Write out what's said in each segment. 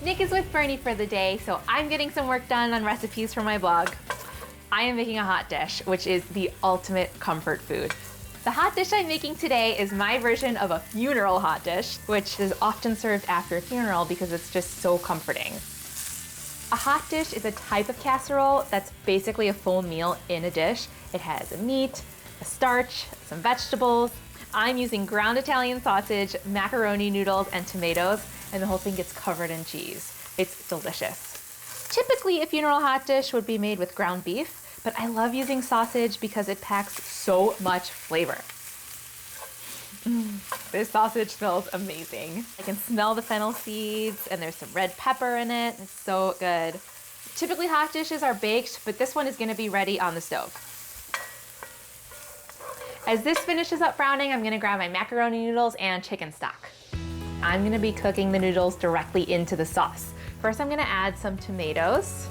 Nick is with Bernie for the day, so I'm getting some work done on recipes for my blog. I am making a hot dish, which is the ultimate comfort food. The hot dish I'm making today is my version of a funeral hot dish, which is often served after a funeral because it's just so comforting. A hot dish is a type of casserole that's basically a full meal in a dish. It has a meat, a starch, some vegetables. I'm using ground Italian sausage, macaroni noodles, and tomatoes, and the whole thing gets covered in cheese. It's delicious. Typically, a funeral hot dish would be made with ground beef, but I love using sausage because it packs so much flavor. This sausage smells amazing. I can smell the fennel seeds, and there's some red pepper in it. It's so good. Typically, hot dishes are baked, but this one is gonna be ready on the stove. As this finishes up browning, I'm gonna grab my macaroni noodles and chicken stock. I'm gonna be cooking the noodles directly into the sauce. First, I'm gonna add some tomatoes.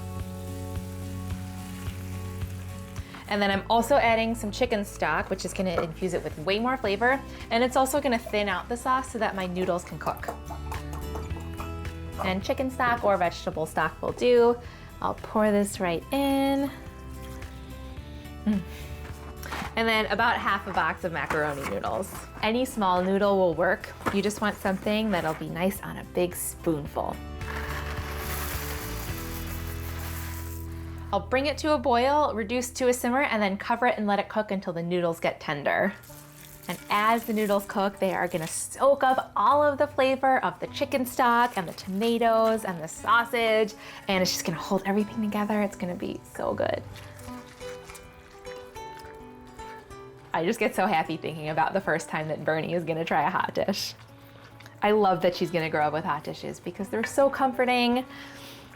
And then I'm also adding some chicken stock, which is gonna infuse it with way more flavor. And it's also gonna thin out the sauce so that my noodles can cook. And chicken stock or vegetable stock will do. I'll pour this right in. And then about half a box of macaroni noodles. Any small noodle will work. You just want something that'll be nice on a big spoonful. I'll bring it to a boil, reduce to a simmer, and then cover it and let it cook until the noodles get tender. And as the noodles cook, they are gonna soak up all of the flavor of the chicken stock and the tomatoes and the sausage, and it's just gonna hold everything together. It's gonna be so good. I just get so happy thinking about the first time that Bernie is gonna try a hot dish. I love that she's gonna grow up with hot dishes because they're so comforting.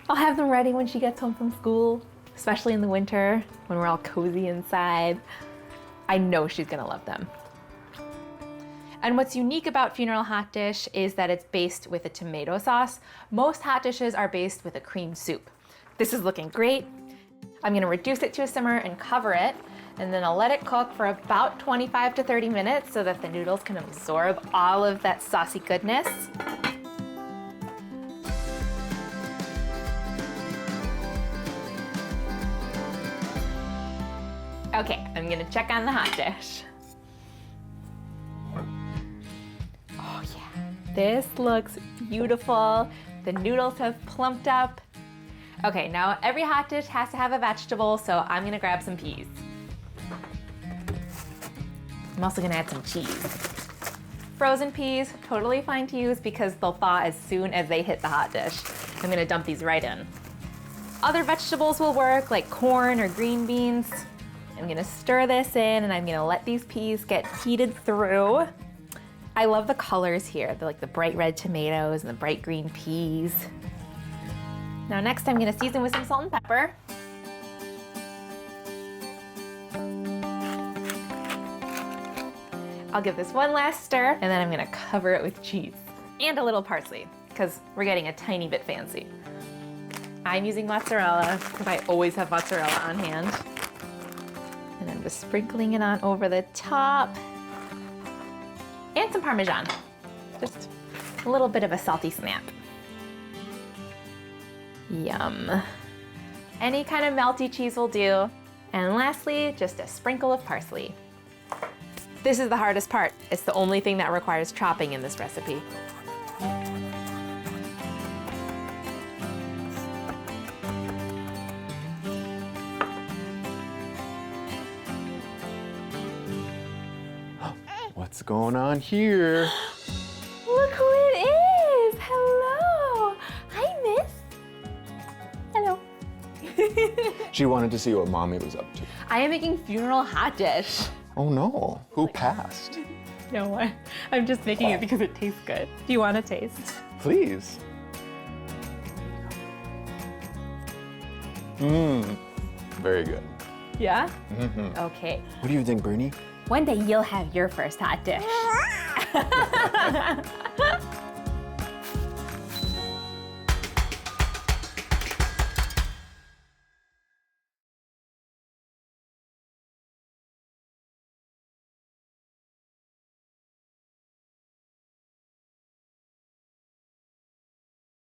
I'll have them ready when she gets home from school, especially in the winter when we're all cozy inside. I know she's gonna love them. And what's unique about funeral hot dish is that it's based with a tomato sauce. Most hot dishes are based with a cream soup. This is looking great. I'm gonna reduce it to a simmer and cover it, and then I'll let it cook for about 25 to 30 minutes so that the noodles can absorb all of that saucy goodness. Okay, I'm gonna check on the hot dish. Oh yeah, this looks beautiful. The noodles have plumped up. Okay, now every hot dish has to have a vegetable, so I'm gonna grab some peas. I'm also gonna add some cheese. Frozen peas, totally fine to use because they'll thaw as soon as they hit the hot dish. I'm gonna dump these right in. Other vegetables will work, like corn or green beans. I'm gonna stir this in and I'm gonna let these peas get heated through. I love the colors here. They're like the bright red tomatoes and the bright green peas. Now next I'm gonna season with some salt and pepper. I'll give this one last stir and then I'm gonna cover it with cheese and a little parsley because we're getting a tiny bit fancy. I'm using mozzarella because I always have mozzarella on hand. And I'm just sprinkling it on over the top. And some Parmesan. Just a little bit of a salty snap. Yum. Any kind of melty cheese will do. And lastly, just a sprinkle of parsley. This is the hardest part. It's the only thing that requires chopping in this recipe. What's going on here? Look who it is! Hello! Hi, miss. Hello. She wanted to see what Mommy was up to. I am making funeral hot dish. Oh no, who passed? No one. I'm just making it because it tastes good. Do you want to taste? Please. Very good. Yeah? Okay. What do you think, Bernie? One day you'll have your first hot dish.